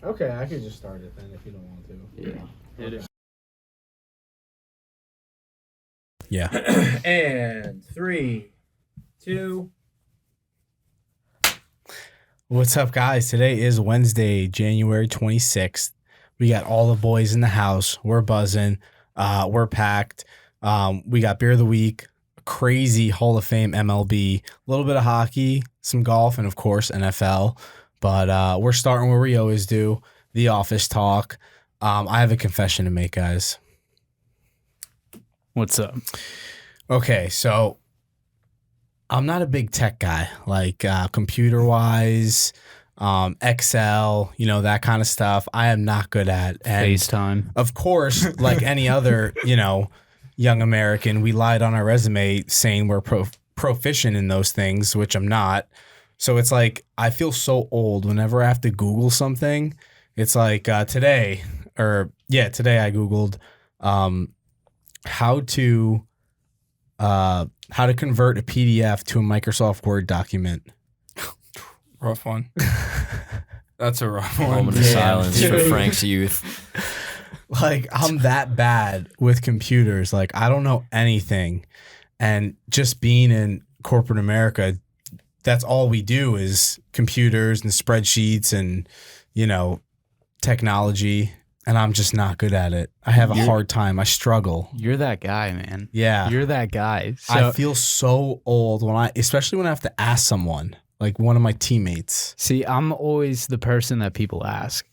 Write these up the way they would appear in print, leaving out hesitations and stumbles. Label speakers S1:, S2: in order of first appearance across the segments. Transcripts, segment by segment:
S1: Okay, I could just start it then if you don't want to.
S2: Yeah. Hit it.
S3: Yeah.
S2: And 3, 2.
S3: What's up, guys? Today is Wednesday, January 26th. We got all the boys in the house. We're buzzing. We're packed. We got Beer of the Week, crazy Hall of Fame MLB, a little bit of hockey, some golf, and, of course, NFL. But we're starting where we always do, the office talk. I have a confession to make, guys.
S2: What's up?
S3: Okay, so I'm not a big tech guy, like computer-wise, Excel, that kind of stuff. I am not good at. And
S2: FaceTime.
S3: of course, like any other, young American, we lied on our resume saying we're proficient in those things, which I'm not. So it's like I feel so old whenever I have to Google something. It's like today I Googled how to convert a PDF to a Microsoft Word document.
S4: Rough one. That's a rough one.
S5: Moment of silence for Frank's youth.
S3: Like, I'm that bad with computers. Like, I don't know anything. And just being in corporate America, that's all we do is computers and spreadsheets and, technology. And I'm just not good at it. I have a hard time. I struggle.
S2: You're that guy, man.
S3: Yeah.
S2: You're that guy. So,
S3: I feel so old especially when I have to ask someone, like one of my teammates.
S2: see, I'm always the person that people ask.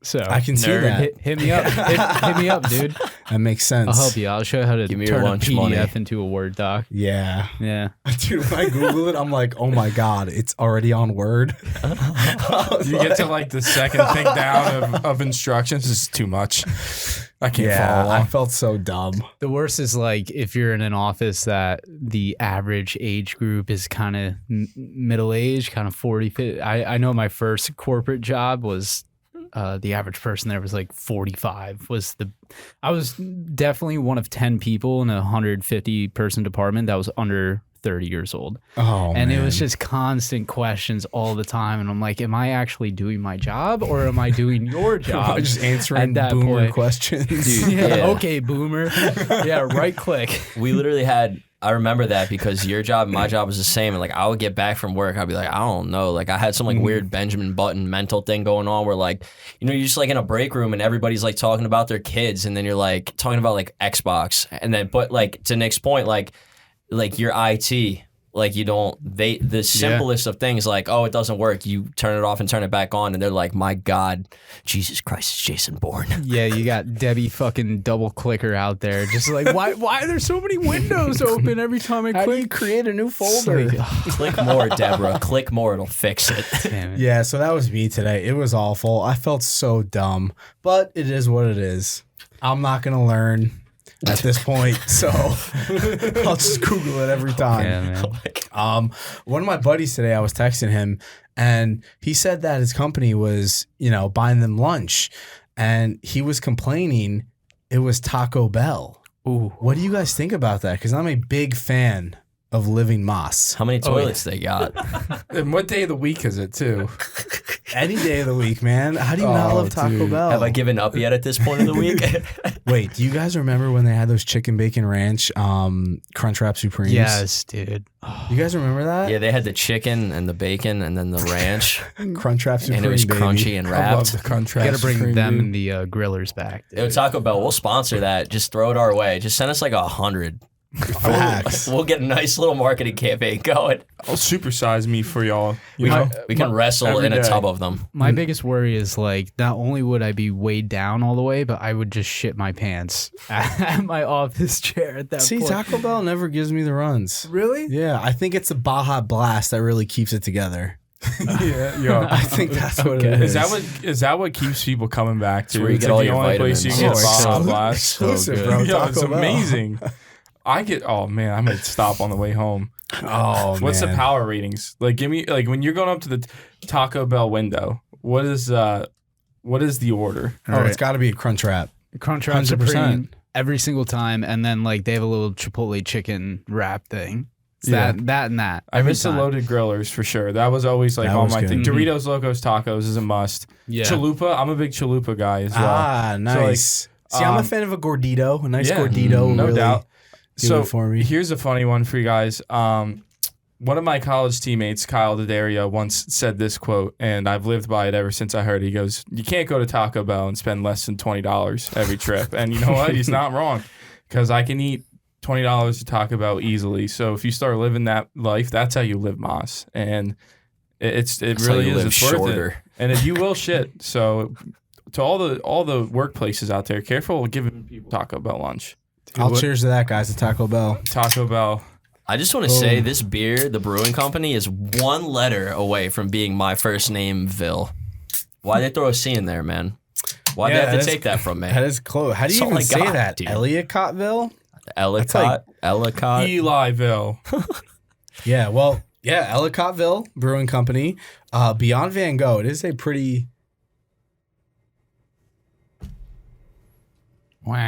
S2: So
S3: I can see that.
S2: Hit me up. hit me up, dude.
S3: That makes sense.
S2: I'll help you. I'll show you how to
S5: Give me your
S2: turn a
S5: lunch
S2: PDF
S5: money.
S2: into a Word doc.
S3: Yeah.
S2: Yeah.
S3: Dude, when I Google it, I'm like, oh my God, it's already on Word.
S4: You get to like the second thing down of instructions. This is too much. I can't follow
S3: I
S4: along.
S3: felt so dumb.
S2: The worst is like if you're in an office that the average age group is kind of middle age, kind of 40, 50. I know my first corporate job was the average person there was like 45. I was definitely one of 10 people in a 150 person department that was under 30 years old.
S3: Oh,
S2: and
S3: man.
S2: it was just constant questions all the time. And I'm like, am I actually doing my job or am I doing your job?
S3: just answering
S2: at that
S3: boomer
S2: point?
S3: questions.
S5: Dude,
S2: Yeah,
S5: yeah.
S2: okay, boomer. Yeah, right click.
S5: We literally I remember that because your job and my job was the same. And like, I would get back from work. I'd be like, I don't know. Like, I had some like weird Benjamin Button mental thing going on where like, you're just like in a break room and everybody's like talking about their kids. And then you're like talking about like Xbox. And then, but like to Nick's point, like your IT, like the simplest of things like, oh, it doesn't work. You turn it off and turn it back on. And they're like, my God, Jesus Christ, it's Jason Bourne.
S2: Yeah, you got Debbie fucking double clicker out there. Just like, why are there so many windows open every time I
S3: How do you
S2: click?
S3: create a new folder?
S5: Click more, Deborah. Click more. It'll fix it.
S2: Damn it.
S3: Yeah, so that was me today. It was awful. I felt so dumb, but it is what it is. I'm not going to learn at this point, so I'll just Google it every time.
S2: Yeah, man.
S3: One of my buddies today, I was texting him, and he said that his company was, buying them lunch, and he was complaining it was Taco Bell.
S2: Ooh.
S3: What do you guys think about that? Because I'm a big fan of Living Moss.
S5: How many toilets they got?
S4: And what day of the week is it too?
S3: Any day of the week, man. How do you not love Taco
S4: dude.
S3: Bell?
S5: Have I given up yet at this point of the week?
S3: Wait, do you guys remember when they had those chicken bacon ranch Crunchwrap Supremes?
S2: Yes, dude.
S3: You guys remember that?
S5: Yeah, they had the chicken and the bacon and then the ranch.
S3: Crunchwrap Supreme,
S5: And it was
S3: baby.
S5: crunchy and
S4: I love
S5: wrapped.
S4: the contrast.
S2: You got to bring
S4: Supreme,
S2: them
S4: dude.
S2: and the grillers back. Dude.
S5: Yo, Taco Bell, we'll sponsor that. Just throw it our way. Just send us like 100.
S3: Facts.
S5: We'll get a nice little marketing campaign going.
S4: I'll supersize me for y'all.
S5: We can wrestle
S4: every
S5: in a
S4: day.
S5: tub of them.
S2: My biggest worry is like not only would I be weighed down all the way, but I would just shit my pants at my office chair at that
S3: See,
S2: point.
S3: Taco Bell never gives me the runs.
S2: Really?
S3: Yeah, I think it's the Baja Blast that really keeps it together.
S4: yeah.
S3: I think that's what it is.
S4: Is that what keeps people coming back to?
S5: where you
S4: It's
S5: get
S4: like
S5: all
S4: the
S5: your
S4: only place you
S5: vitamins.
S4: can get
S3: Oh,
S4: Baja Blast.
S3: exclusive,
S4: So
S3: bro,
S4: good. Yo,
S3: Taco
S4: it's
S3: Bell.
S4: amazing. Oh man, I might stop on the way home.
S3: Oh,
S4: What's
S3: man.
S4: the power ratings? Like, give me when you're going up to the Taco Bell window. What is the order?
S3: Oh, it's got to be a Crunchwrap.
S2: Crunchwrap
S3: 100%.
S2: Supreme every single time, and then like they have a little Chipotle chicken wrap thing. It's that and that.
S4: I
S2: Every
S4: miss the
S2: time.
S4: loaded grillers for sure. That was always like
S3: That
S4: on
S3: was
S4: my
S3: good.
S4: thing. Doritos Locos Tacos is a must.
S2: Yeah.
S4: Chalupa, I'm a big chalupa guy as well.
S3: Ah, nice. See, I'm a fan of a gordito. A nice gordito.
S4: no
S3: really
S4: doubt.
S3: do
S4: So
S3: it for me.
S4: here's a funny one for you guys. One of my college teammates, Kyle D'Addario, once said this quote, and I've lived by it ever since I heard it. He goes, "You can't go to Taco Bell and spend less than $20 every trip." And you know what? He's not wrong, because I can eat $20 at Taco Bell easily. So if you start living that life, that's how you live, Moss. And it
S5: That's
S4: really
S5: how you
S4: is.
S5: live
S4: It's worth it.
S5: shorter.
S4: And if you will shit. So to all the workplaces out there, careful with giving people Taco Bell lunch.
S3: I'll cheers to that, guys. To Taco Bell.
S4: Taco Bell.
S5: I just want to say this beer, the brewing company, is one letter away from being my first name, Vil. Why they throw a C in there, man? Why
S3: Yeah,
S5: they have
S3: that
S5: to
S3: is-
S5: take that from me?
S3: That is close. How do you
S5: That's all
S3: even
S5: I
S3: say
S5: got,
S3: that?
S5: dude.
S3: Ellicottville?
S5: Ellicott? Ellicott?
S4: Eliville.
S3: Yeah, well, yeah, Ellicottville Brewing Company. Beyond Van Gogh, it is a pretty...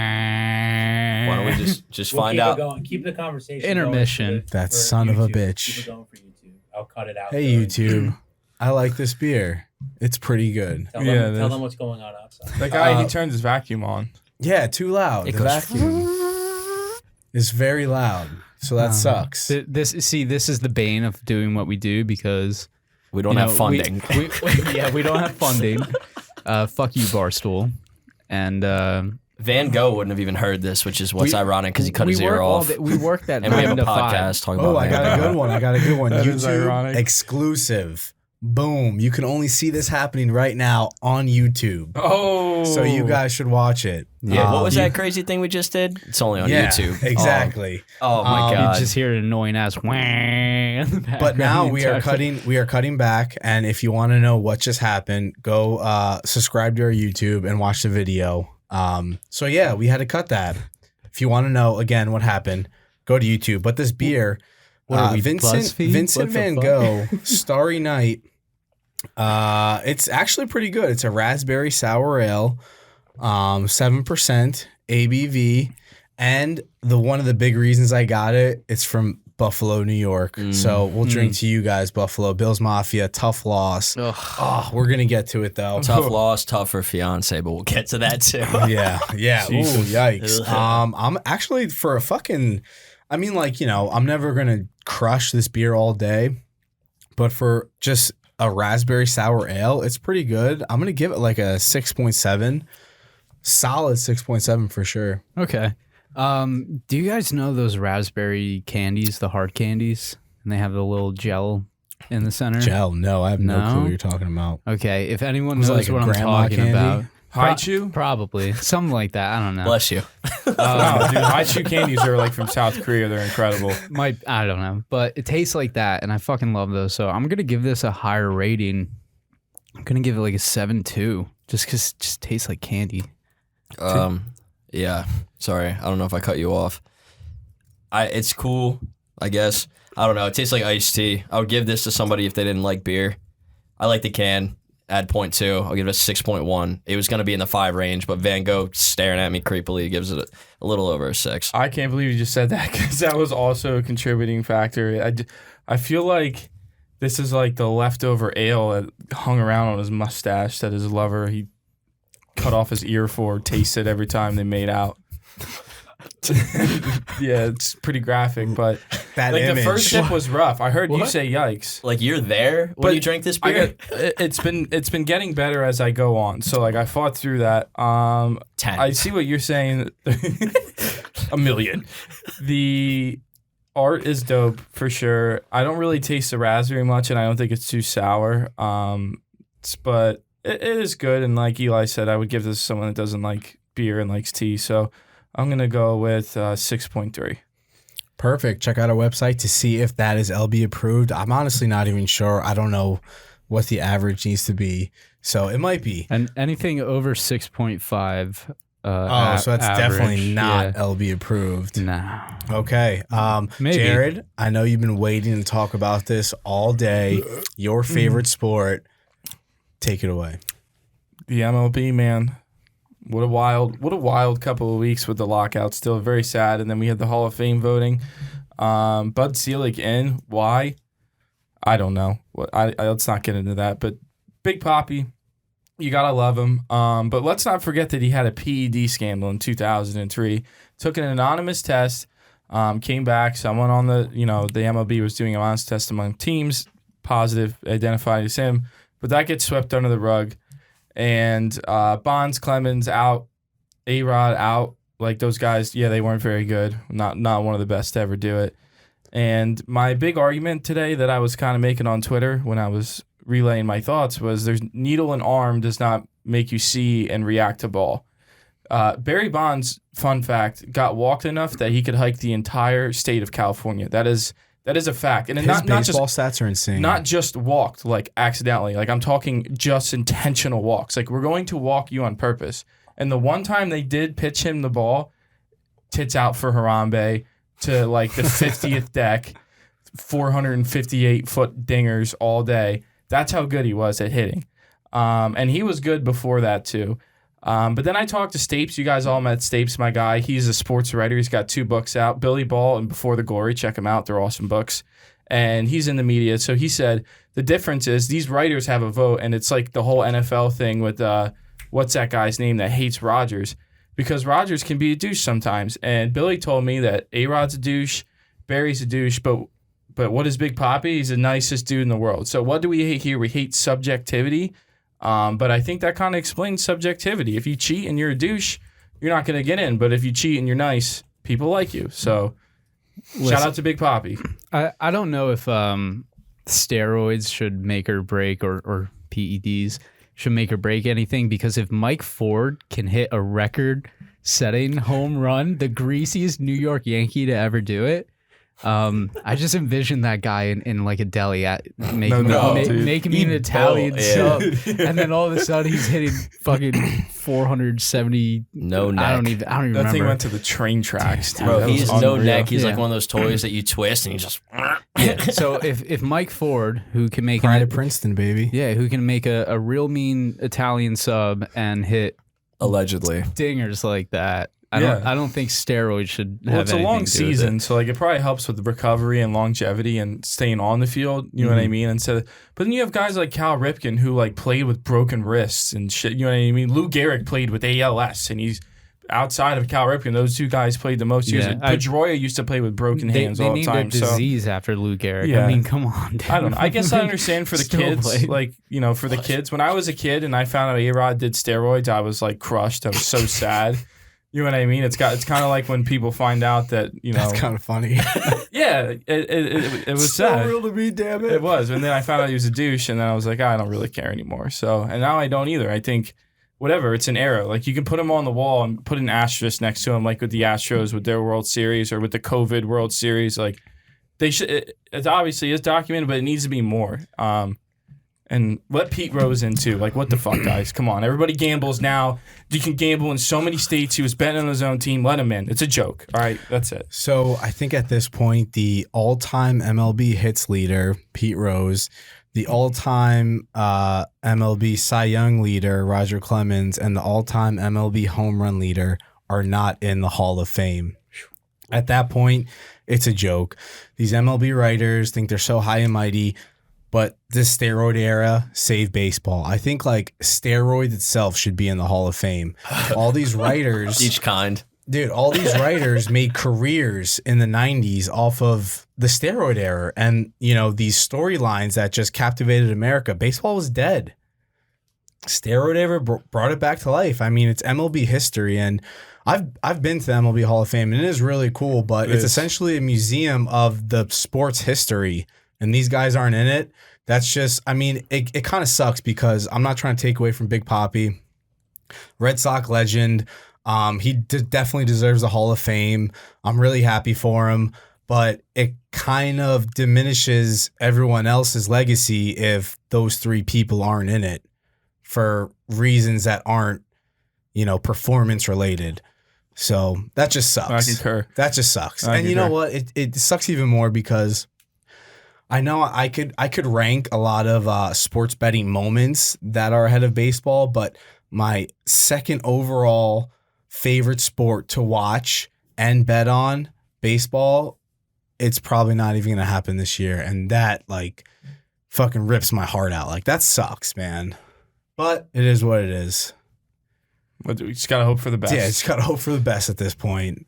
S5: Why don't we just
S1: We'll
S5: find
S1: keep
S5: out?
S1: It going. Keep the conversation
S2: Intermission.
S1: going for
S3: That
S1: for
S3: son of a
S1: YouTube.
S3: bitch.
S1: Keep it going for YouTube. I'll cut it out.
S3: Hey, YouTube. I like this beer. It's pretty good.
S1: Tell,
S4: Yeah,
S1: them,
S4: it
S1: tell
S4: is.
S1: them what's going on outside.
S4: That guy, he
S3: Uh,
S4: turns his vacuum on.
S3: Yeah, too loud.
S5: It
S3: The
S5: goes-
S3: vacuum is very loud, so that sucks.
S2: This is the bane of doing what we do because
S5: We don't
S2: you
S5: have
S2: know,
S5: funding.
S2: we don't have funding. Fuck you, Barstool. And
S5: Van Gogh wouldn't have even heard this, which is what's
S2: We-
S5: ironic because he cut his
S2: we
S5: ear
S2: work all
S5: off.
S2: day- we work that
S5: And we have
S2: 9
S5: a
S2: to 5.
S5: podcast talking
S3: Oh,
S5: about
S3: I
S5: Van
S3: got a
S5: Gogh.
S3: good one. I got a good one.
S4: That is
S3: YouTube
S4: ironic.
S3: exclusive. Boom. You can only see this happening right now on YouTube.
S4: Oh.
S3: So you guys should watch it.
S5: Yeah, what was
S3: You-
S5: that crazy thing we just did? It's only on
S3: Yeah,
S5: YouTube.
S3: exactly.
S5: Oh my
S3: You
S2: You
S5: god.
S2: just hear an annoying ass wah in the
S3: But
S2: background
S3: now
S2: the
S3: we are
S2: entire time.
S3: cutting back, and if you want to know what just happened, go subscribe to our YouTube and watch the video. So yeah, we had to cut that. If you want to know again what happened, go to YouTube. But this beer,
S2: What are we,
S3: Vincent
S2: BuzzFeed?
S3: Vincent
S2: What the
S3: Van
S2: fuck?
S3: Gogh Starry Night. It's actually pretty good. It's a raspberry sour ale, 7% ABV, and one of the big reasons I got it, it's from Buffalo, New York. So we'll drink to you guys, Buffalo Bills Mafia. Tough loss.
S2: Ugh.
S3: Oh, we're gonna get to it though.
S5: Tough loss, tough for fiance, but we'll get to that too.
S3: Yeah. Ooh,
S4: Jesus.
S3: yikes.
S5: Ugh.
S3: I'm actually for a fucking. I mean, like, you know, I'm never gonna crush this beer all day, but for just a raspberry sour ale, it's pretty good. I'm gonna give it like a 6.7, solid 6.7 for sure.
S2: Okay. Do you guys know those raspberry candies, the hard candies? And they have the little gel in the center?
S3: Gel? No, I have no
S2: No?
S3: clue what you're talking about.
S2: Okay, if anyone
S3: Was it
S2: knows
S3: like a
S2: what I'm
S3: grandma
S2: talking
S3: candy?
S2: about.
S4: Haichu?
S2: Probably. Something like that. I don't know.
S5: Bless you.
S4: No, dude, Haichu candies are like from South Korea. They're incredible.
S2: I don't know. But it tastes like that, and I fucking love those. So I'm going to give this a higher rating. I'm going to give it like a 7.2, just because it just tastes like candy.
S5: Yeah. Sorry, I don't know if I cut you off. It's cool, I guess. I don't know. It tastes like iced tea. I would give this to somebody if they didn't like beer. I like the can. Add 0.2. I'll give it a 6.1. It was going to be in the 5 range, but Van Gogh staring at me creepily gives it a little over a 6.
S4: I can't believe you just said that because that was also a contributing factor. I feel like this is like the leftover ale that hung around on his mustache that his lover, he cut off his ear for, tasted every time they made out. Yeah, it's pretty graphic, but
S3: That
S4: like
S3: image.
S4: the first sip was rough. I heard you
S2: What?
S4: say yikes.
S5: Like, you're there when
S4: But
S5: you drink this
S4: I
S5: beer?
S4: it's been getting better as I go on. So like I fought through that.
S5: 10.
S4: I see what you're saying. A million. The art is dope for sure. I don't really taste the raspberry much, and I don't think it's too sour. But it is good. And like Eli said, I would give this to someone that doesn't like beer and likes tea. So I'm gonna go with 6.3.
S3: Perfect. Check out our website to see if that is LB approved. I'm honestly not even sure. I don't know what the average needs to be. So it might be.
S2: And anything over 6.5.
S3: So that's definitely
S2: average,
S3: not
S2: yeah.
S3: LB approved.
S2: Nah.
S3: Okay.
S2: Maybe.
S3: Jarrid, I know you've been waiting to talk about this all day. Your favorite sport. Take it away.
S4: The MLB, man. What a wild couple of weeks with the lockout. Still very sad. And then we had the Hall of Fame voting. Bud Selig in. Why? I don't know. Let's not get into that. But Big Papi, you gotta love him. But let's not forget that he had a PED scandal in 2003. Took an anonymous test, came back. Someone on the MLB was doing an honest test among teams, positive, identified as him. But that gets swept under the rug. And Bonds, Clemens out, A-Rod out. Like those guys, yeah, they weren't very good. Not one of the best to ever do it. And my big argument today that I was kind of making on Twitter when I was relaying my thoughts was there's needle and arm does not make you see and react to ball. Barry Bonds, fun fact, got walked enough that he could hike the entire state of California. That is a fact. And
S3: His
S4: not
S3: baseball
S4: just
S3: stats are insane.
S4: not just walked like accidentally. Like I'm talking just intentional walks. Like we're going to walk you on purpose. And the one time they did pitch him the ball, tits out for Harambe to like the 50th deck, 458-foot dingers all day. That's how good he was at hitting. And he was good before that too. But then I talked to Stapes. You guys all met Stapes, my guy. He's a sports writer. He's got 2 books out, Billy Ball and Before the Glory. Check them out. They're awesome books. And he's in the media. So he said the difference is these writers have a vote, and it's like the whole NFL thing with what's that guy's name that hates Rodgers? Because Rodgers can be a douche sometimes. And Billy told me that A-Rod's a douche, Barry's a douche, but what is Big Papi? He's the nicest dude in the world. So what do we hate here? We hate subjectivity. But I think that kind of explains subjectivity. If you cheat and you're a douche, you're not going to get in. But if you cheat and you're nice, people like you. So shout out to Big Papi.
S2: I don't know if steroids should make or break or PEDs should make or break anything, because if Mike Ford can hit a record-setting home run, the greasiest New York Yankee to ever do it, I just envision that guy in like a deli making me an Italian sub, and then all of a sudden he's hitting fucking 470.
S5: No neck.
S2: I don't even
S4: That
S2: remember.
S4: thing went to the train tracks, dude.
S5: Bro,
S4: That
S5: he's
S4: was
S5: no
S4: unreal.
S5: neck. He's like
S2: Yeah.
S5: one of those toys that you twist and you just.
S2: So if Mike Ford, who can make
S3: Pride of Princeton, baby.
S2: who can make a real mean Italian sub and hit
S5: Allegedly.
S2: dingers like that, I don't think steroids should have
S4: Well, it's a
S2: anything
S4: long
S2: to do with
S4: season,
S2: it.
S4: so like it probably helps with the recovery and longevity and staying on the field. You know what I mean? But then you have guys like Cal Ripken who like played with broken wrists and shit. You know what I mean? Lou Gehrig played with ALS, and he's outside of Cal Ripken. Those 2 guys played the most years.
S2: Yeah,
S4: Pedroia used to play with broken hands all the time.
S2: They named a disease after Lou Gehrig.
S4: Yeah.
S2: I mean, come on, dude.
S4: I don't know. I guess I understand for the
S2: Still
S4: kids,
S2: played.
S4: like, you know, for the kids. When I was a kid and I found out A-Rod did steroids, I was like crushed. I was so sad. You know what I mean? It's kind of like when people find out that, you know.
S3: That's kind of funny.
S4: Yeah, it was
S3: so
S4: sad.
S3: real to me, damn it.
S4: It was. And then I found out he was a douche, and then I was like, I don't really care anymore. So, and now I don't either. I think, whatever, it's an era. Like, you can put him on the wall and put an asterisk next to him, like with the Astros with their World Series or with the COVID World Series. Like, they should. It obviously is documented, but it needs to be more. And let Pete Rose in too. Like, what the fuck, guys? Come on. Everybody gambles now. You can gamble in so many states. He was betting on his own team. Let him in. It's a joke. All right, that's it.
S3: So I think at this point, the all-time MLB hits leader, Pete Rose, the all-time MLB Cy Young leader, Roger Clemens, and the all-time MLB home run leader are not in the Hall of Fame. At that point, it's a joke. These MLB writers think they're so high and mighty, but this steroid era saved baseball. I think like steroid itself should be in the Hall of Fame. All these writers,
S5: Each kind.
S3: dude, all these writers made careers in the 90s off of the steroid era. And, you know, these storylines that just captivated America. Baseball was dead. Steroid era brought it back to life. I mean, it's MLB history, and I've been to the MLB Hall of Fame, and it is really cool, but it's essentially a museum of the sports history. And these guys aren't in it. That's just, I mean, it kind of sucks because I'm not trying to take away from Big Papi. Red Sox legend. He definitely deserves the Hall of Fame. I'm really happy for him. But it kind of diminishes everyone else's legacy if those 3 people aren't in it for reasons that aren't, you know, performance related. So that just sucks.
S4: I concur.
S3: That just sucks.
S4: I
S3: And you know
S4: concur.
S3: what? It sucks even more because I know I could rank a lot of sports betting moments that are ahead of baseball, but my second overall favorite sport to watch and bet on, baseball, it's probably not even going to happen this year. And that, like, fucking rips my heart out. Like, that sucks, man. But it is what it is.
S4: But we just got to hope for the best.
S3: Yeah, just got to hope for the best at this point.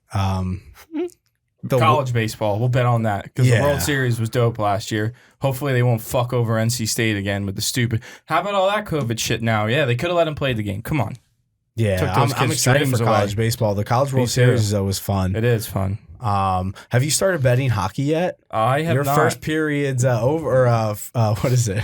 S4: College baseball, we'll bet on that because
S3: Yeah.
S4: the World Series was dope last year. Hopefully they won't fuck over NC State again with the stupid. How about all that COVID shit now? Yeah, they could have let him play the game. Come on.
S3: Yeah,
S4: Took those
S3: I'm
S4: kids'
S3: excited for
S4: dreams
S3: college
S4: away.
S3: baseball. The College World
S4: too.
S3: Series is always fun.
S4: It is fun.
S3: Have you started betting hockey yet?
S4: I have
S3: Your
S4: not.
S3: first period's over. Or what is it?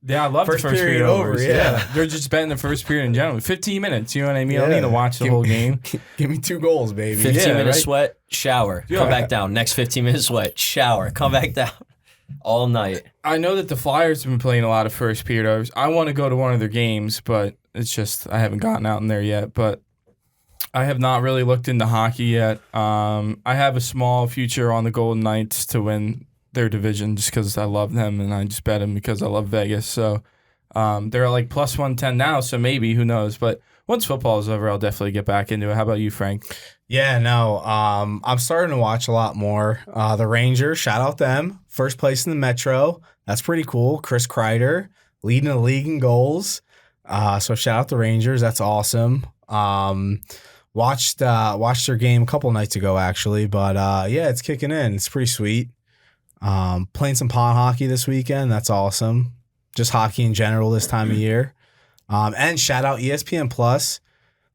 S4: Yeah, I love
S3: First
S4: the first
S3: period
S4: period
S3: over,
S4: overs.
S3: yeah.
S4: They're just betting the first period in general. 15 minutes, you know what I mean? I don't
S3: Yeah.
S4: need to watch the whole game.
S3: Give me 2 goals, baby.
S5: 15 minutes
S4: right?
S5: sweat, shower,
S4: Yeah.
S5: come back down. Next 15 minutes sweat, shower, come back down. All night.
S4: I know that the Flyers have been playing a lot of first period overs. I want to go to one of their games, but it's just I haven't gotten out in there yet. But I have not really looked into hockey yet. I have a small future on the Golden Knights to win their division just because I love them, and I just bet them because I love Vegas. So they're like plus 110 now, so maybe, who knows. But once football is over, I'll definitely get back into it. How about you, Frank?
S3: Yeah, no. I'm starting to watch a lot more. The Rangers, shout out them. First place in the Metro. That's pretty cool. Chris Kreider leading the league in goals. So shout out the Rangers. That's awesome. Watched their game a couple nights ago, actually. But yeah, it's kicking in. It's pretty sweet. Playing some pond hockey this weekend. That's awesome. Just hockey in general this time of year. And shout out ESPN Plus.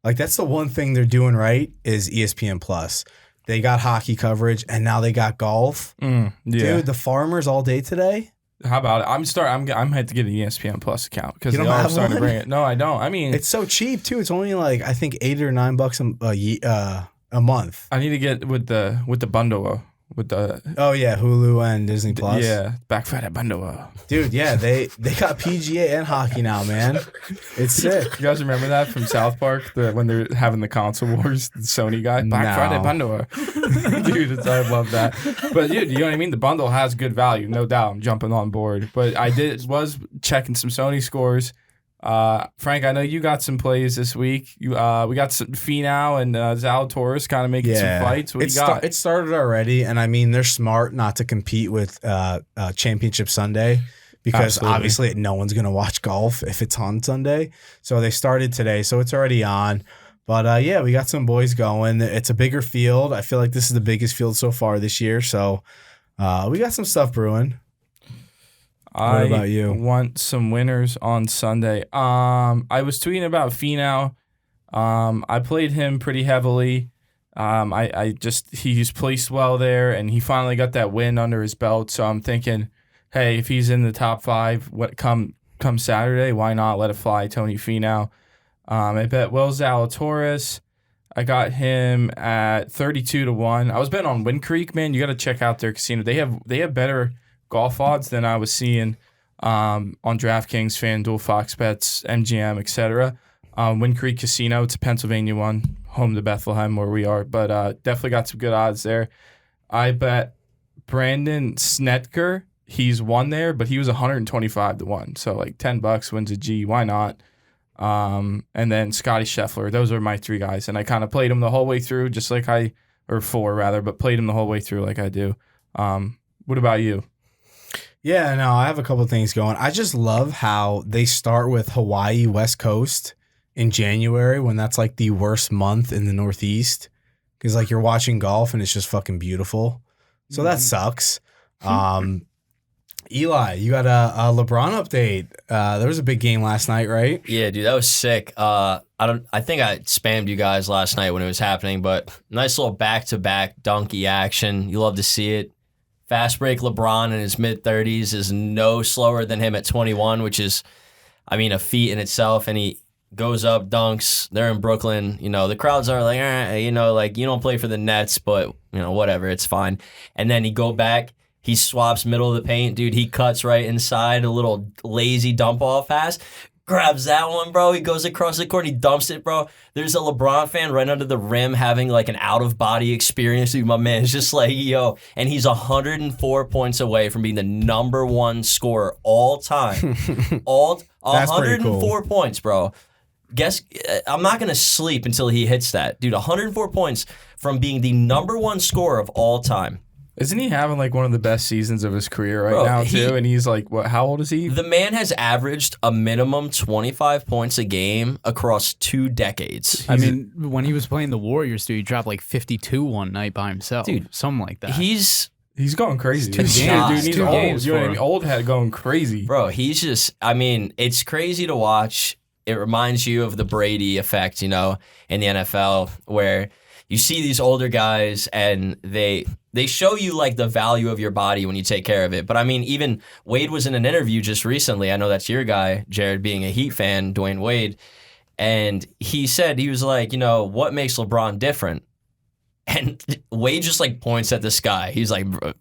S3: Like, that's the one thing they're doing right is ESPN Plus. They got hockey coverage, and now they got golf.
S4: Yeah.
S3: Dude, the Farmers all day today.
S4: How about it? I'm had to get an ESPN Plus account because
S3: You
S4: they
S3: don't
S4: are
S3: have
S4: starting to
S3: one?
S4: bring it. No, I don't. I mean,
S3: It's so cheap too. It's only like, I think, $8 or $9 a month.
S4: I need to get with the bundle with the
S3: Oh yeah, Hulu and Disney Plus.
S4: yeah, back for that bundle.
S3: Dude, yeah, they got PGA and hockey now, man. It's sick.
S4: You guys remember that from South Park? When they're having the console wars, the Sony guy, Black
S3: No.
S4: Friday bundle. Dude, I love that. But dude, you know what I mean? The bundle has good value, no doubt. I'm jumping on board. But I was checking some Sony scores. Frank, I know you got some plays this week. We got some Finau and Zalatoris kind of making some fights. What do you got?
S3: It started already, and I mean, they're smart not to compete with Championship Sunday because
S4: Absolutely.
S3: obviously no one's going to watch golf if it's on Sunday. So they started today, so it's already on. But yeah, we got some boys going. It's a bigger field. I feel like this is the biggest field so far this year. So we got some stuff brewing. What about you?
S4: Want some winners on Sunday. I was tweeting about Finau. I played him pretty heavily. He's placed well there, and he finally got that win under his belt. So I'm thinking, hey, if he's in the top 5, come Saturday, why not let it fly, Tony Finau? I bet Will Zalatoris. I got him at 32-1. I was betting on Wind Creek, man. You got to check out their casino. They have better golf odds than I was seeing on DraftKings, FanDuel, Fox Bets, MGM, etc. Wind Creek Casino, it's a Pennsylvania one, home to Bethlehem where we are, but definitely got some good odds there. I bet Brandon Snedeker, he's won there, but he was 125-1, so like $10 wins a G. Why not? And then Scotty Scheffler. Those are my 3 guys, and I kind of played them the whole way through, just like or 4 rather, but played them the whole way through like I do. What about you?
S3: Yeah, no, I have a couple things going. I just love how they start with Hawaii West Coast in January when that's like the worst month in the Northeast because like you're watching golf and it's just fucking beautiful. So that sucks. Eli, you got a LeBron update. There was a big game last night, right?
S5: Yeah, dude, that was sick. I think I spammed you guys last night when it was happening, but nice little back-to-back donkey action. You love to see it. Fast break LeBron in his mid-30s is no slower than him at 21, which is, I mean, a feat in itself. And he goes up, dunks. They're in Brooklyn. You know, the crowds are like, like, you don't play for the Nets, but, whatever, it's fine. And then he go back. He swaps middle of the paint. Dude, he cuts right inside, a little lazy dump-off pass. Grabs that one, bro. He goes across the court. He dumps it, bro. There's a LeBron fan right under the rim having like an out-of-body experience. Dude, my man is just like, yo. And he's 104 points away from being the number 1 scorer all time.
S3: That's pretty
S5: 104
S3: cool.
S5: points, bro. Guess I'm not going to sleep until he hits that. Dude, 104 points from being the number 1 scorer of all time.
S4: Isn't he having like one of the best seasons of his career right
S5: Bro,
S4: now too? And he's like, what? How old is he?
S5: The man has averaged a minimum 25 points a game across 2 decades.
S2: I mean, when he was playing the Warriors, dude, he dropped like 52 one night by himself.
S5: Dude,
S2: something like that.
S4: He's going crazy.
S2: It's 2
S4: He's
S2: games.
S4: dude, he's
S2: 2
S4: old.
S2: games
S4: You know what I
S2: for
S4: mean?
S2: him.
S4: Old head going crazy.
S5: Bro, he's just, I mean, it's crazy to watch. It reminds you of the Brady effect, you know, in the NFL, where you see these older guys and they show you like the value of your body when you take care of it. But I mean, even Wade was in an interview just recently. I know that's your guy, Jarrid, being a Heat fan, Dwayne Wade. And he said, he was like, you know, what makes LeBron different? And Wade just like points at the sky. He's like, bro.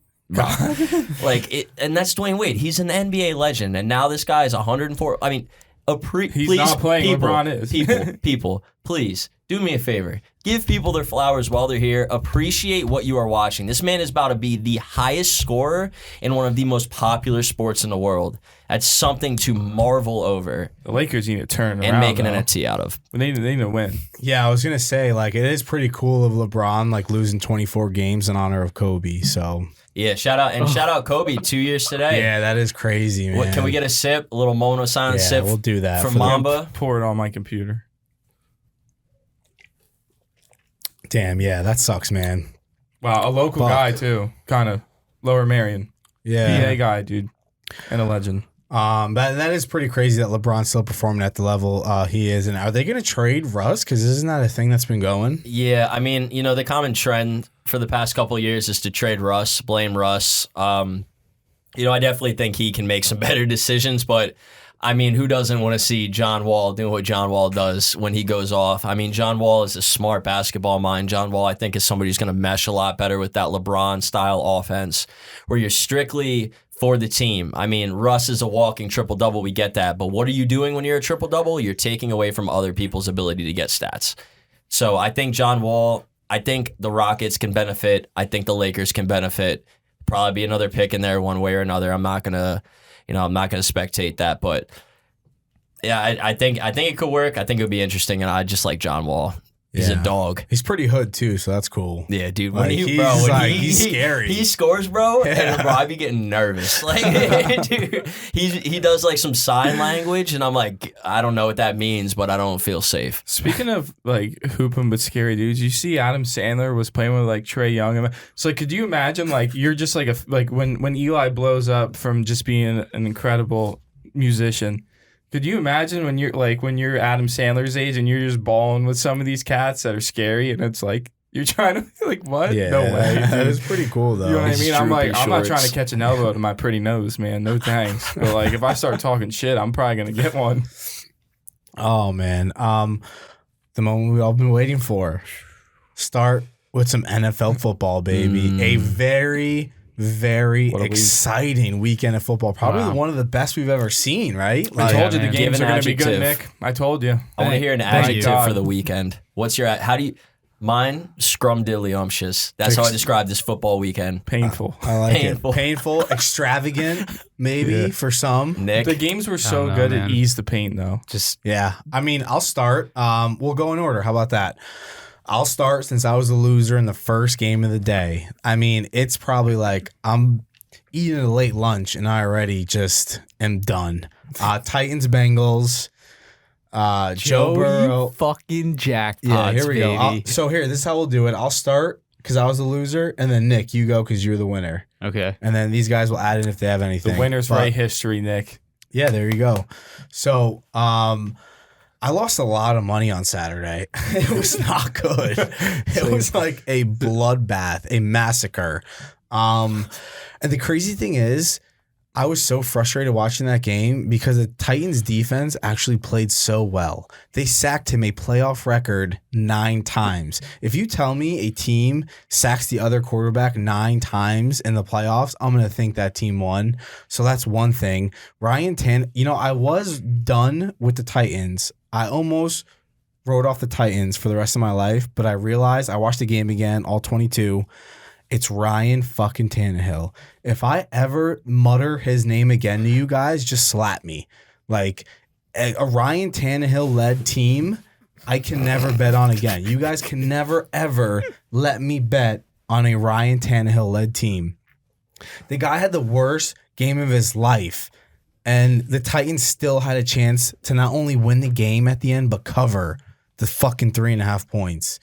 S5: Like it, and that's Dwayne Wade. He's an NBA legend. And now this guy is 104. I mean,
S4: He's
S5: please,
S4: not playing.
S5: people,
S4: LeBron is.
S5: people, please do me a favor. Give people their flowers while they're here. Appreciate what you are watching. This man is about to be the highest scorer in one of the most popular sports in the world. That's something to marvel over
S4: The Lakers need to turn
S5: and
S4: around.
S5: make an
S4: though.
S5: NFT out of.
S4: They need to win.
S3: Yeah, I was gonna say like it is pretty cool of LeBron like losing 24 games in honor of Kobe. So
S5: Yeah, shout out Kobe, 2 years today.
S3: yeah, that is crazy, man.
S5: What, can we get a sip? A little moment of silence
S3: Yeah,
S5: sip
S3: we'll do that
S5: from
S3: for the-
S5: Mamba?
S4: Pour it on my computer.
S3: Damn, yeah, that sucks, man.
S4: Wow, a local
S3: Fuck.
S4: guy too. Kind of Lower Marion.
S3: Yeah.
S4: PA guy, dude. And a legend.
S3: That is pretty crazy that LeBron's still performing at the level he is. And are they going to trade Russ? Because isn't that a thing that's been going?
S5: Yeah, I mean, you know, the common trend for the past couple of years is to trade Russ, blame Russ. You know, I definitely think he can make some better decisions, but I mean, who doesn't want to see John Wall doing what John Wall does when he goes off? I mean, John Wall is a smart basketball mind. John Wall, I think, is somebody who's going to mesh a lot better with that LeBron-style offense where you're strictly for the team. I mean, Russ is a walking triple-double. We get that. But what are you doing when you're a triple-double? You're taking away from other people's ability to get stats. So I think John Wall, I think the Rockets can benefit. I think the Lakers can benefit. Probably be another pick in there one way or another. I'm not going to spectate that, but yeah, I think it could work. I think it would be interesting, and I just like John Wall. He's a dog.
S3: He's pretty hood too, so that's cool.
S5: Yeah, dude.
S3: Like, he's scary.
S5: He scores, bro,
S3: Yeah.
S5: and bro, I be getting nervous. Like, dude, he does like some sign language, and I'm like, I don't know what that means, but I don't feel safe.
S4: Speaking of like hooping but scary dudes, you see Adam Sandler was playing with like Trey Young. So like, could you imagine like you're just like when Eli blows up from just being an incredible musician? Could you imagine when you're Adam Sandler's age and you're just balling with some of these cats that are scary and it's like you're trying to like what?
S3: Yeah,
S4: No way.
S3: that
S4: dude.
S3: is pretty cool though.
S4: You know what I mean? I'm like,
S5: Droopy
S4: I'm not trying
S5: shorts.
S4: to catch an elbow to my pretty nose, man. No thanks. But like, if I start talking shit, I'm probably gonna get one.
S3: Oh man, the moment we've all been waiting for. Start with some NFL football, baby. A very, very
S4: What a week.
S3: exciting weekend of football. Probably
S4: Wow.
S3: one of the best we've ever seen. Right?
S4: I told you the
S2: man.
S4: games
S5: Give
S4: are
S5: an
S4: gonna be good,
S5: adjective.
S4: Nick. I told you.
S5: I want to hear an
S4: Thank
S5: adjective
S4: God.
S5: for the weekend. What's your? How do you? Mine, scrumdiddlyumptious. That's how I describe this football weekend.
S4: Painful.
S3: I like
S5: Painful.
S3: it. Painful, extravagant, maybe
S4: Yeah.
S3: for some.
S5: Nick,
S4: The games were
S2: I
S4: so
S2: don't know,
S4: good
S2: man.
S4: it eased the pain though.
S2: Just
S3: Yeah. I mean, I'll start. We'll go in order. How about that? I'll start since I was the loser in the first game of the day. I mean, it's probably like I'm eating a late lunch and I already just am done. Titans, Bengals, Joe Burrow.
S2: you fucking jackpots,
S3: Yeah, here we
S2: baby.
S3: go. So here, this is how we'll do it. I'll start because I was the loser, and then Nick, you go because you're the winner.
S2: Okay.
S3: And then these guys will add in if they have anything.
S4: The winners
S3: But-
S4: write history, Nick.
S3: Yeah, there you go. So, I lost a lot of money on Saturday. It was not good. It was like a bloodbath, a massacre. And the crazy thing is, I was so frustrated watching that game because the Titans defense actually played so well. They sacked him a playoff record 9 times. If you tell me a team sacks the other quarterback 9 times in the playoffs, I'm going to think that team won. So that's one thing. Ryan I was done with the Titans. I almost wrote off the Titans for the rest of my life, but I realized I watched the game again, all 22. It's Ryan fucking Tannehill. If I ever mutter his name again to you guys, just slap me. Like a Ryan Tannehill led team, I can never bet on again. You guys can never ever let me bet on a Ryan Tannehill-led team. The guy had the worst game of his life, and the Titans still had a chance to not only win the game at the end, but cover the fucking 3.5 points.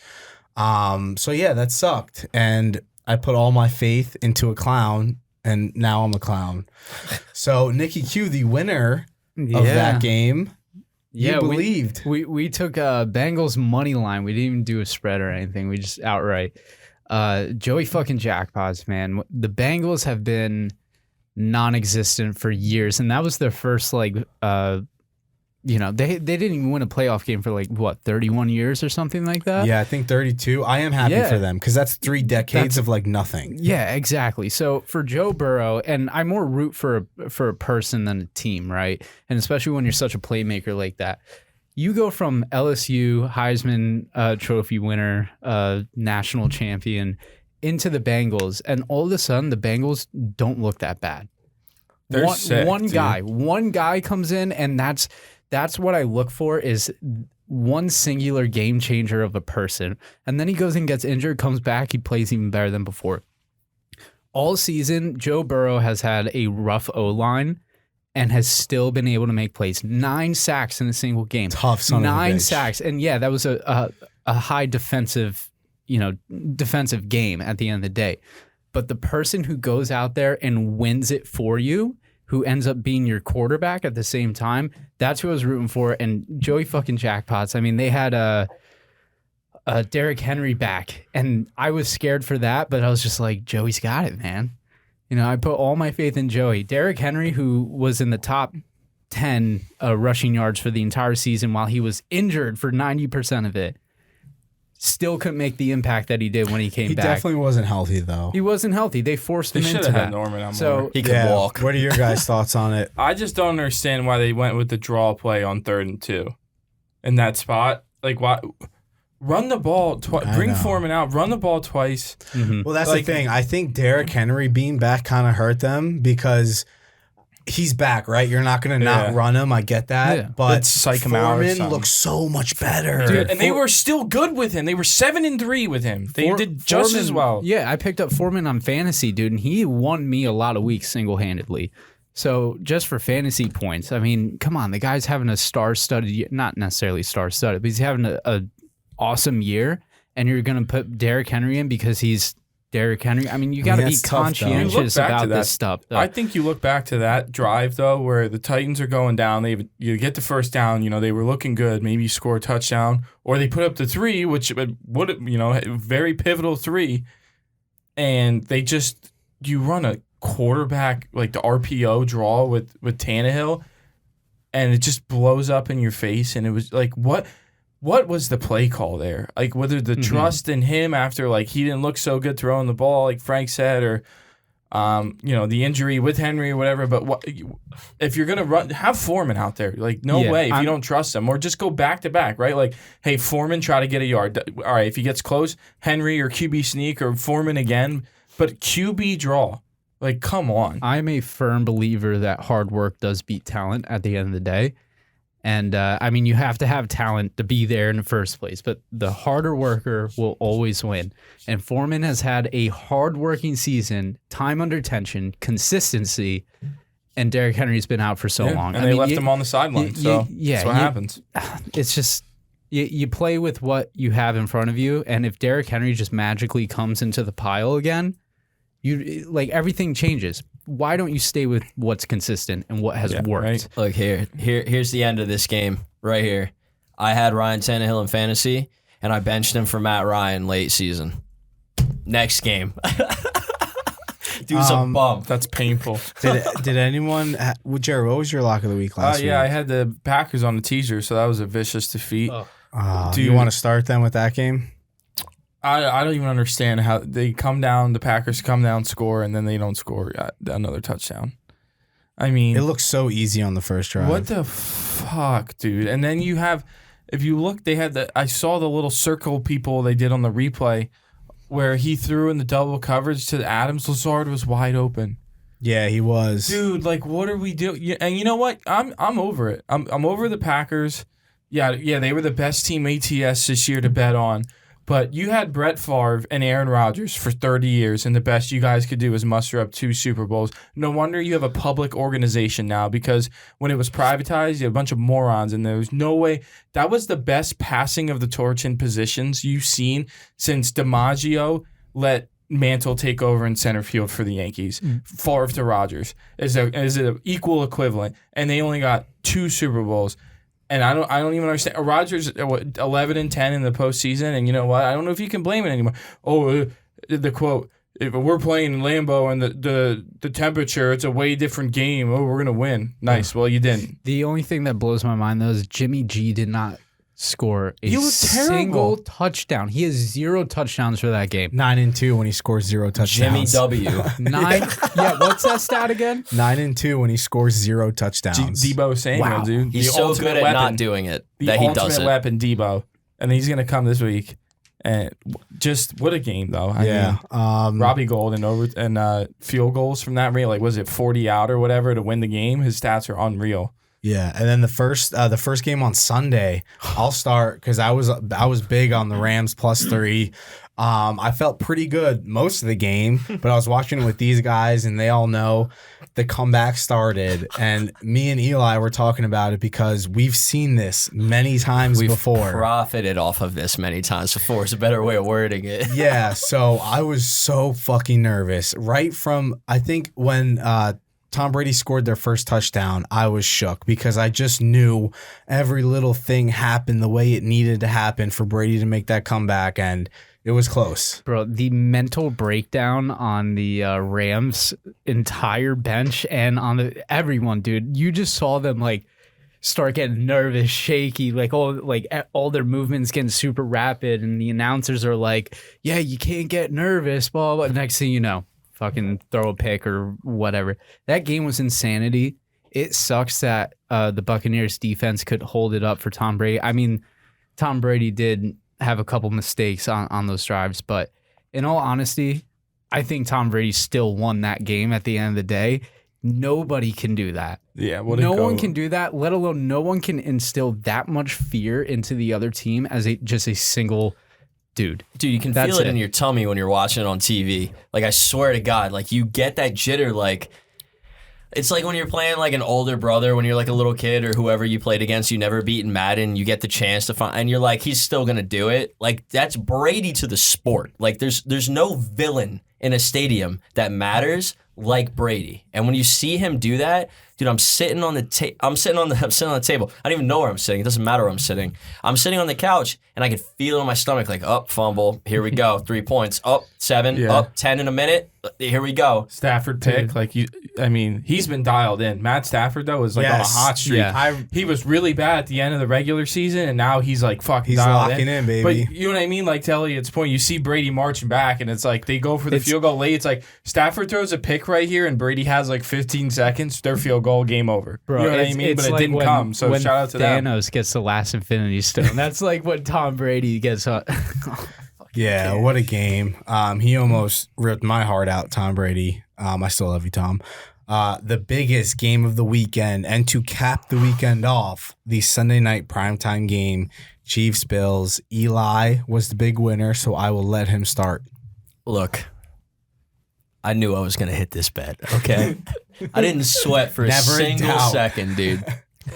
S3: So yeah, that sucked. And I put all my faith into a clown, and now I'm a clown. So Nikki Q, the winner of that game, you believed.
S2: We took Bengals money line. We didn't even do a spread or anything. We just outright. Joey fucking jackpots, man. The Bengals have been non-existent for years, and that was their first they didn't even win a playoff game for 31 years or something like that.
S3: Yeah, I think 32. I am happy for them because that's 3 decades of nothing.
S2: Yeah, exactly. So for Joe Burrow, and I more root for a person than a team, right? And especially when you're such a playmaker like that. You go from LSU, Heisman Trophy winner, national champion, into the Bengals, and all of a sudden the Bengals don't look that bad.
S4: They're sick,
S2: one
S4: dude.
S2: guy comes in, and that's what I look for, is one singular game changer of a person. And then he goes and gets injured, comes back, he plays even better than before. All season, Joe Burrow has had a rough O-line and has still been able to make plays. 9 sacks in a single game.
S3: Tough son of a bitch.
S2: 9 sacks. And yeah, that was a high defensive game at the end of the day. But the person who goes out there and wins it for you, who ends up being your quarterback at the same time, that's who I was rooting for. And Joey fucking jackpots. I mean, they had Derrick Henry back, and I was scared for that, but I was just like, Joey's got it, man. I put all my faith in Joey. Derrick Henry, who was in the top 10 rushing yards for the entire season while he was injured for 90% of it, still couldn't make the impact that he did when he came back.
S3: He definitely wasn't healthy, though.
S2: He wasn't healthy. They forced him into
S4: should have
S2: that.
S4: had Norman on
S2: So
S4: more.
S5: He could walk.
S3: What are your guys' thoughts on it?
S4: I just don't understand why they went with the draw play on 3rd and 2 in that spot. Why? Run the ball bring Foreman out. Run the ball twice.
S2: Mm-hmm.
S3: Well, that's the thing. I think Derrick Henry being back kind of hurt them because he's back, right? You're not going to not run him. I get that.
S2: Yeah.
S3: But
S4: Let's psych him out or
S3: Foreman
S4: something.
S3: looks so much better.
S4: Dude, and they were still good with him. They were 7-3 with him. They did just as well.
S2: Yeah, I picked up Foreman on fantasy, dude, and he won me a lot of weeks single-handedly. So just for fantasy points, I mean, come on, the guy's having a star-studded year. Not necessarily star-studded, but he's having a awesome year, and you're going to put Derrick Henry in because he's Derrick Henry. I mean, you got to be
S3: that's tough, though.
S2: conscientious
S4: You look back
S2: about
S4: to that.
S2: this stuff. Though.
S4: I think you look back to that drive, though, where the Titans are going down. You get the first down. They were looking good. Maybe you score a touchdown. Or they put up the 3, which would, very pivotal 3. And you run a quarterback, the RPO draw with Tannehill, and it just blows up in your face. And it was what was the play call there? Whether the trust in him after he didn't look so good throwing the ball, like Frank said, or the injury with Henry or whatever. But if you're gonna run, have Foreman out there. No way if you don't trust him, or just go back to back, right? Hey, Foreman, try to get a yard. All right, if he gets close, Henry or QB sneak or Foreman again, but QB draw. Come on.
S2: I'm a firm believer that hard work does beat talent at the end of the day. And, you have to have talent to be there in the first place, but the harder worker will always win. And Foreman has had a hard-working season, time under tension, consistency, and Derrick Henry's been out for so long.
S4: And they left him on the sideline, so that's what happens.
S2: It's just you play with what you have in front of you, and if Derrick Henry just magically comes into the pile again, everything changes. Why don't you stay with what's consistent and what has worked?
S5: Right. Look, here's the end of this game right here. I had Ryan Tannehill in fantasy, and I benched him for Matt Ryan late season. Next game. Dude's a bum.
S4: That's painful.
S3: Did anyone, Jarrid, what was your lock of the week last week?
S4: I had the Packers on the teaser, so that was a vicious defeat.
S3: Do you want to start then with that game?
S4: I don't even understand how they come down, the Packers come down, score, and then they don't score another touchdown. I mean,
S3: it looks so easy on the first drive.
S4: What the fuck, dude? And then you have, if you look, I saw the little circle people they did on the replay where he threw in the double coverage to Adams. Lazard was wide open.
S3: Yeah, he was.
S4: Dude, what are we doing? And you know what? I'm over it. I'm over the Packers. Yeah, they were the best team ATS this year to bet on. But you had Brett Favre and Aaron Rodgers for 30 years, and the best you guys could do was muster up 2 Super Bowls. No wonder you have a public organization now, because when it was privatized, you had a bunch of morons, and there was no way. That was the best passing of the torch in positions you've seen since DiMaggio let Mantle take over in center field for the Yankees. Favre to Rodgers is an equal equivalent, and they only got 2 Super Bowls. And I don't even understand. Rodgers 11-10 in the postseason, and you know what? I don't know if you can blame it anymore. The quote: "If we're playing in Lambeau and the temperature, it's a way different game. Oh, we're gonna win." Nice. Well, you didn't.
S2: The only thing that blows my mind though is Jimmy G did not score a
S4: He was terrible.
S2: single touchdown. He has 0 touchdowns for that game.
S3: 9-2 when he scores 0
S5: Jimmy
S3: touchdowns.
S5: W.
S2: 9. Yeah, what's that stat again?
S3: 9-2 when he scores 0 touchdowns.
S4: Debo Samuel,
S2: Wow.
S4: dude.
S5: He's
S4: The
S5: so
S4: ultimate
S5: good at not
S4: weapon.
S5: doing it
S4: The
S5: that he
S4: ultimate
S5: does it.
S4: weapon, Debo. And he's going to come this week. And just what a game, though. I
S3: Yeah.
S4: mean, Robbie Gould and field goals from that rate, like was it 40 out or whatever to win the game? His stats are unreal.
S3: Yeah, and then the first game on Sunday, I'll start because I was big on the Rams +3. I felt pretty good most of the game, but I was watching it with these guys, and they all know the comeback started. And me and Eli were talking about it because we've seen this many times
S5: We've
S3: before.
S5: profited off of this many times before. Is a better way of wording it.
S3: Yeah, so I was so fucking nervous right from I think when Tom Brady scored their first touchdown, I was shook because I just knew every little thing happened the way it needed to happen for Brady to make that comeback, and it was close.
S2: Bro, the mental breakdown on the Rams entire bench and on everyone, dude. You just saw them like start getting nervous, shaky, like all their movements getting super rapid, and the announcers are like, "Yeah, you can't get nervous." Blah blah. Next thing you know, fucking throw a pick or whatever. That game was insanity. It sucks that the Buccaneers defense could hold it up for Tom Brady. I mean, Tom Brady did have a couple mistakes on those drives, but in all honesty, I think Tom Brady still won that game at the end of the day. Nobody can do that.
S4: Yeah,
S2: No one can do that, let alone no one can instill that much fear into the other team as just a single dude.
S5: Dude, you can
S2: That's
S5: feel it
S2: it.
S5: in your tummy when you're watching it on TV. Like, I swear to God, like, you get that jitter, like, it's like when you're playing, like, an older brother, when you're, like, a little kid or whoever you played against, you never beaten Madden, you get the chance to find, and you're like, he's still gonna do it. Like, that's Brady to the sport. Like, there's no villain in a stadium that matters like Brady. And when you see him do that, dude, I'm sitting on the table. I don't even know where I'm sitting. It doesn't matter where I'm sitting. I'm sitting on the couch, and I can feel it in my stomach, like, up, fumble. Here we go. 3 points. Up, 7.
S4: Yeah.
S5: Up, 10 in a minute. Here we go.
S4: Stafford pick, he's been dialed in. Matt Stafford though was like on a
S3: Yes.
S4: hot streak.
S2: Yeah.
S4: He was really bad at the end of the regular season, and now he's like fucking
S3: He's
S4: dialed
S3: locking in, baby.
S4: But you know what I mean? Like to Elliott's point, you see Brady marching back, and it's like they go for the field goal late. It's like Stafford throws a pick right here, and Brady has like 15 seconds. Their field goal, game over.
S2: Bro,
S4: you know what I mean? But it
S2: like
S4: didn't come. So
S2: when
S4: shout out to them.
S2: Thanos gets the last Infinity Stone. That's like what Tom Brady gets.
S3: Yeah, what a game. He almost ripped my heart out, Tom Brady. I still love you, Tom. The biggest game of the weekend, and to cap the weekend off, the Sunday night primetime game, Chiefs-Bills. Eli was the big winner, so I will let him start.
S5: Look, I knew I was going to hit this bet, okay? I didn't sweat for a
S3: Never in
S5: single
S3: doubt.
S5: second, dude.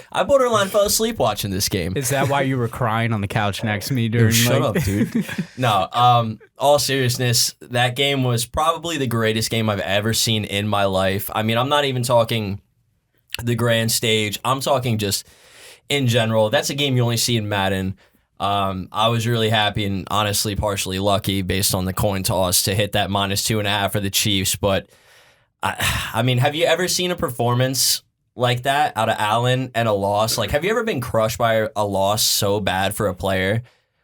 S5: I borderline fell asleep watching this game.
S2: Is that why you were crying on the couch next to me during?
S5: Shut
S2: like,
S5: up, dude. No, all seriousness, that game was probably the greatest game I've ever seen in my life. I mean, I'm not even talking the grand stage. I'm talking just in general. That's a game you only see in Madden. I was really happy and honestly partially lucky based on the coin toss to hit that -2.5 for the Chiefs. But, I mean, have you ever seen a performance like that out of Allen and a loss? Like, have you ever been crushed by a loss so bad for a player?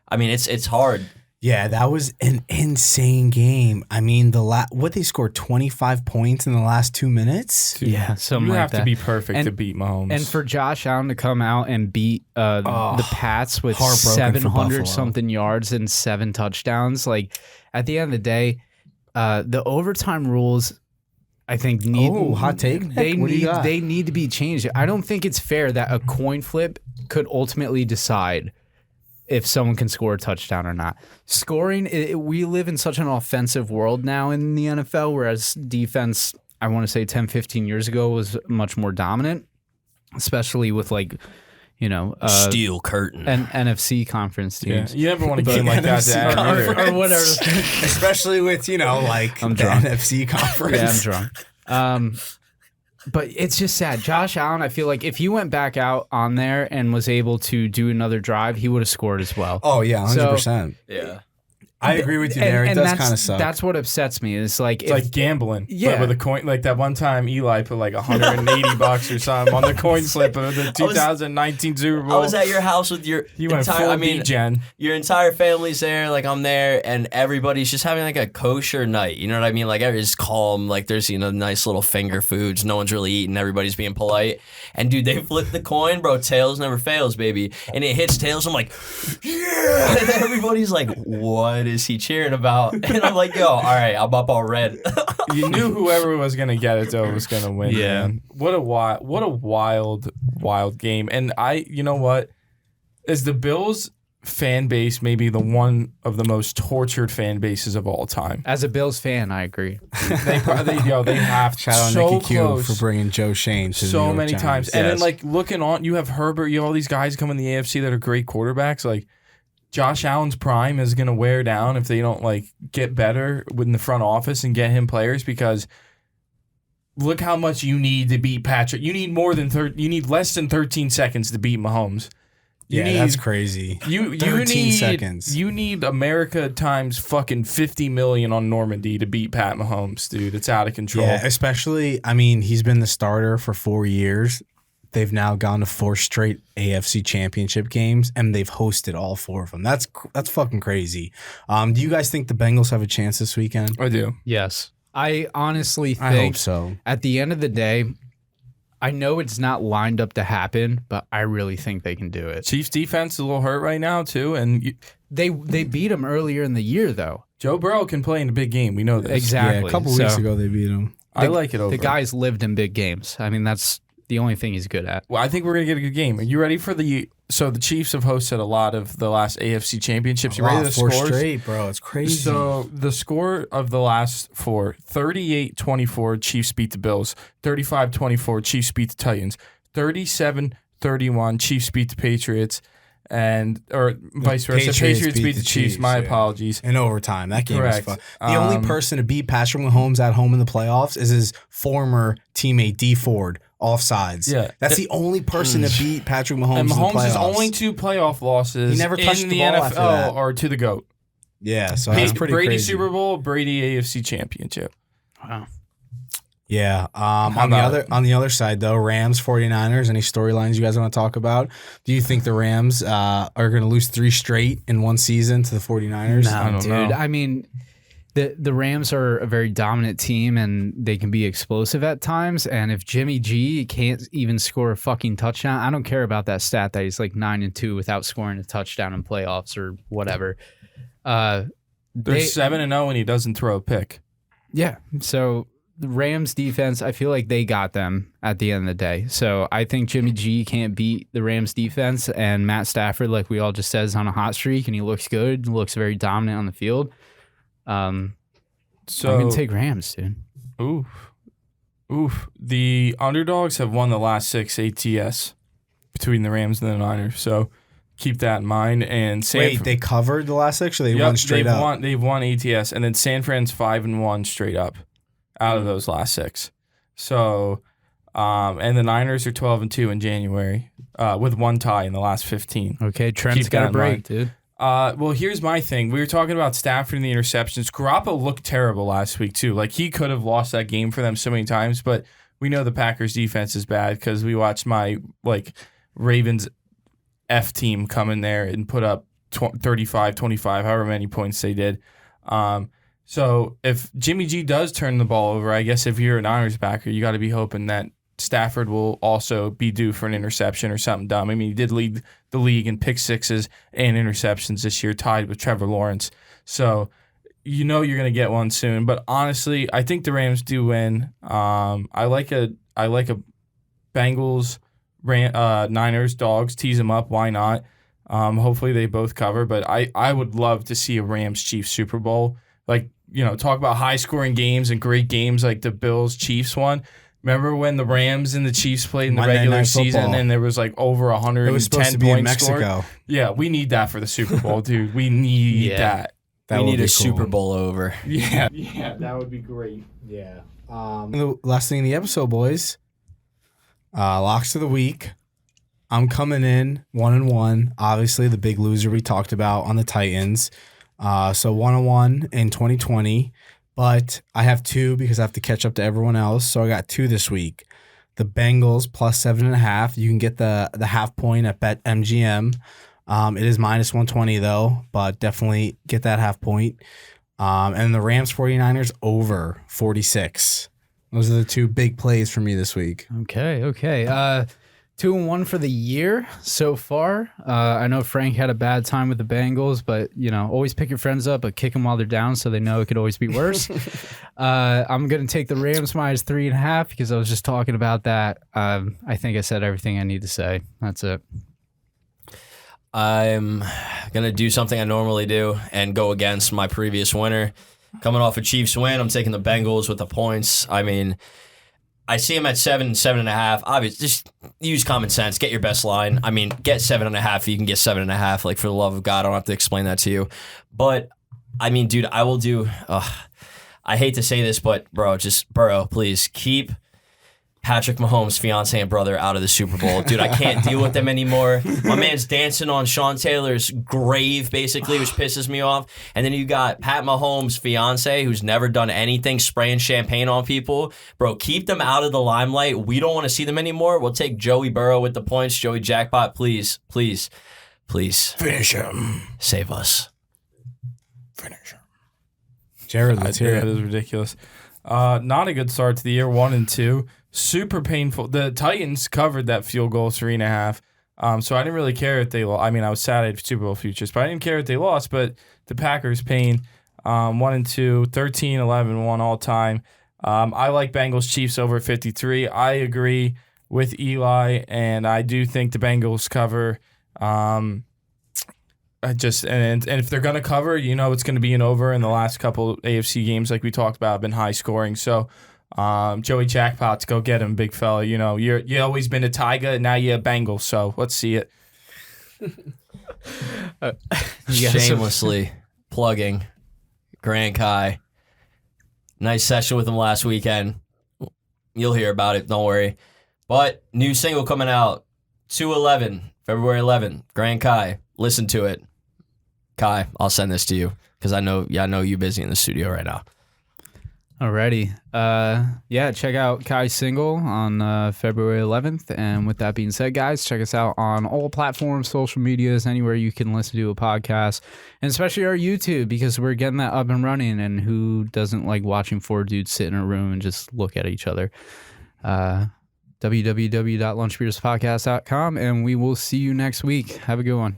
S5: I mean, it's hard.
S3: Yeah, that was an insane game. I mean, what they scored 25 points in the last 2 minutes.
S2: yeah, something
S4: You
S2: like
S4: have
S2: that.
S4: to be perfect
S2: And-
S4: to beat Mahomes.
S2: And for Josh Allen to come out and beat the Pats with
S3: heartbroken for
S2: 700
S3: Buffalo.
S2: something yards and 7 touchdowns, like at the end of the day, the overtime rules, I think
S3: hot take, Nick?
S2: They
S3: What do you got?
S2: they need to be changed. I don't think it's fair that a coin flip could ultimately decide if someone can score a touchdown or not. Scoring, we live in such an offensive world now in the NFL, whereas defense, I want to say 10, 15 years ago was much more dominant, especially with
S5: Steel curtain.
S2: and NFC conference teams.
S4: You never want a game like that to end either.
S2: Or whatever.
S3: Especially with, like
S2: I'm
S3: the
S2: drunk.
S3: NFC conference.
S2: Yeah, I'm drunk. But it's just sad. Josh Allen, I feel like if he went back out on there and was able to do another drive, he would have scored as well.
S3: Oh, yeah, 100%.
S5: Yeah.
S3: I agree with you there. It does kind of suck.
S2: That's what upsets me. It's like
S4: Gambling.
S2: Yeah.
S4: But with a coin, like that one time Eli put like $180 or something on the coin slip of the 2019 Super Bowl.
S5: I was at your house with your
S4: You went full D-Gen.
S5: your entire family's there, like I'm there, and everybody's just having like a kosher night. You know what I mean? Like everybody's calm, like there's nice little finger foods. No one's really eating. Everybody's being polite. And dude, they flip the coin, bro. Tails never fails, baby. And it hits tails. I'm like, yeah. And everybody's like, what is he cheering about? And I'm like, yo, all right, I'm up all red.
S4: You knew whoever was gonna get it though was gonna win.
S2: Yeah.
S4: Man. What a wild game. And you know what? Is the Bills fan base maybe the one of the most tortured fan bases of all time?
S2: as a Bills fan, I agree.
S4: They have
S3: Shout out
S4: so
S3: Nikki Q
S4: close.
S3: for bringing Joe Shane to the New
S4: So
S3: York
S4: many
S3: Giants.
S4: times. And then
S2: Yes.
S4: like looking on, you have Herbert, you have all these guys coming in the AFC that are great quarterbacks. Like Josh Allen's prime is gonna wear down if they don't like get better within the front office and get him players, because look how much you need to beat Patrick. You need you need less than 13 seconds to beat Mahomes.
S3: That's crazy.
S4: You
S3: 13
S4: need
S3: seconds.
S4: You need America times fucking 50 million on Normandy to beat Pat Mahomes, dude. It's out of control.
S3: Yeah, especially, I mean, he's been the starter for 4 years. They've now gone to 4 straight AFC championship games, and they've hosted all 4 of them. That's fucking crazy. Do you guys think the Bengals have a chance this weekend?
S4: I do.
S2: Yes. I honestly think
S3: I hope so.
S2: at the end of the day, I know it's not lined up to happen, but I really think they can do it.
S4: Chiefs defense is a little hurt right now too, and
S2: They beat them earlier in the year, though.
S4: Joe Burrow can play in a big game. We know this.
S2: Exactly.
S3: Yeah, a couple weeks ago they beat him.
S4: I like it over.
S2: The guy's lived in big games. I mean, that's the only thing he's good at.
S4: Well, I think we're gonna get a good game. Are you ready for the? So the Chiefs have hosted a lot of the last AFC championships. You ready to the
S3: 4
S4: scores?
S3: straight, bro. It's crazy.
S4: So the score of the last 4, 38-24, Chiefs beat the Bills. 35-24, Chiefs beat the Titans. 37-31, Chiefs beat the Patriots. Or vice versa. Patriots beat the Chiefs. My apologies.
S3: In overtime. That game
S4: Correct.
S3: was fun. The only person to beat Patrick Mahomes at home in the playoffs is his former teammate, D Ford, offsides.
S4: Yeah.
S3: That's the only person to beat Patrick Mahomes
S4: And
S3: in the playoffs.
S4: Mahomes' only 2 playoff losses
S3: He never touched
S4: in
S3: the
S4: the
S3: ball after
S4: NFL
S3: that.
S4: are to the GOAT.
S3: Yeah, so that's pretty
S4: Brady
S3: crazy.
S4: Super Bowl, Brady AFC Championship.
S2: Wow.
S3: Yeah. On
S4: about
S3: the other side though, Rams 49ers, any storylines you guys want to talk about? Do you think the Rams are going to lose 3 straight in one season to the 49ers?
S4: I don't
S2: dude.
S4: know.
S2: I mean, the Rams are a very dominant team, and they can be explosive at times. And if Jimmy G can't even score a fucking touchdown, I don't care about that stat that he's like 9-2 without scoring a touchdown in playoffs or whatever.
S4: They're 7-0 and he doesn't throw a pick.
S2: Yeah. So the Rams defense, I feel like they got them at the end of the day. So I think Jimmy G can't beat the Rams defense, and Matt Stafford, like we all just said, is on a hot streak, and he looks good, looks very dominant on the field.
S4: So
S2: I'm gonna take Rams, dude.
S4: Oof. The underdogs have won the last 6 ATS between the Rams and the Niners. So keep that in mind. And
S3: Wait, they covered the last 6 or they won straight up?
S4: They've won ATS, and then San Fran's 5-1 straight up out of those last 6. So, and the Niners are 12-2 in January with 1 tie in the last 15.
S2: Okay, Trent's
S4: Keep
S2: got
S4: that
S2: a
S4: in
S2: break,
S4: mind.
S2: dude.
S4: Well, here's my thing. We were talking about Stafford and the interceptions. Garoppolo looked terrible last week, too. Like, he could have lost that game for them so many times, but we know the Packers' defense is bad because we watched my, Ravens F team come in there and put up 35, 25, however many points they did. So if Jimmy G does turn the ball over, I guess if you're a Niners backer, you got to be hoping that Stafford will also be due for an interception or something dumb. I mean, he did lead the league in pick sixes and interceptions this year, tied with Trevor Lawrence. So you know you're going to get one soon. But honestly, I think the Rams do win. I like a Bengals, Niners, dogs, tease them up. Why not? Hopefully they both cover, but I would love to see a Rams-Chiefs Super Bowl. Like, talk about high-scoring games and great games like the Bills-Chiefs one. Remember when the Rams and the Chiefs played in the
S3: Monday
S4: regular
S3: Night
S4: season
S3: Football.
S4: and there was like over 110
S3: It was supposed to be in
S4: points scored?
S3: Mexico.
S4: Yeah, we need that for the Super Bowl, dude. We need
S2: Yeah.
S4: that.
S3: That
S5: we
S3: would
S5: need
S3: be
S5: a
S3: cool.
S5: Super Bowl over.
S4: Yeah, that would be great.
S3: Yeah. The last thing in the episode, boys. Locks of the week. I'm coming in 1-1. Obviously, the big loser we talked about on the Titans. So 1-1 in 2020. But I have 2 because I have to catch up to everyone else. So I got 2 this week. The Bengals plus 7.5. You can get the half point at BetMGM. It is minus 120 though, but definitely get that half point. And the Rams 49ers over 46. Those are the 2 big plays for me this week.
S2: Okay. 2-1 for the year so far. I know Frank had a bad time with the Bengals, but always pick your friends up, but kick them while they're down so they know it could always be worse. I'm gonna take the Rams minus 3.5 because I was just talking about that. I think I said everything I need to say. That's it.
S5: I'm gonna do something I normally do and go against my previous winner. Coming off a Chiefs win, I'm taking the Bengals with the points. I mean, I see them at 7.5. Obviously, just use common sense. Get your best line. I mean, get 7.5 if you can get 7.5. Like, for the love of God, I don't have to explain that to you. But, I mean, dude, I will do... I hate to say this, but, bro, just, Burrow, please, keep Patrick Mahomes' fiance and brother out of the Super Bowl. Dude, I can't deal with them anymore. My man's dancing on Sean Taylor's grave, basically, which pisses me off. And then you got Pat Mahomes' fiance, who's never done anything, spraying champagne on people. Bro, keep them out of the limelight. We don't want to see them anymore. We'll take Joey Burrow with the points. Joey Jackpot, please.
S3: Finish him.
S5: Save us.
S3: Finish him. Jarrid, let's hear
S4: That
S3: it.
S4: is ridiculous. Not a good start to the year, 1-2. Super painful. The Titans covered that field goal 3.5. So I didn't really care if they lost. I mean, I was sad at Super Bowl futures, but I didn't care if they lost. But the Packers pain 1-2, 13-11-1 all time. I like Bengals Chiefs over 53. I agree with Eli, and I do think the Bengals cover. And if they're gonna cover, it's gonna be an over. In the last couple AFC games, like we talked about, have been high scoring. So, Joey Jackpots, go get him, big fella. You always been a Tiger, and now you're a Bengal. So let's see it.
S5: Shamelessly plugging Grant Kai. Nice session with him last weekend. You'll hear about it, don't worry. But new single coming out 2/11, February 11th. Grant Kai, listen to it. Kai, I'll send this to you because I know you're busy in the studio right now.
S2: Alrighty. Check out Kai's single on February 11th. And with that being said, guys, check us out on all platforms, social medias, anywhere you can listen to a podcast, and especially our YouTube because we're getting that up and running. And who doesn't like watching 4 dudes sit in a room and just look at each other? www.lunchbeerspodcast.com, and we will see you next week. Have a good one.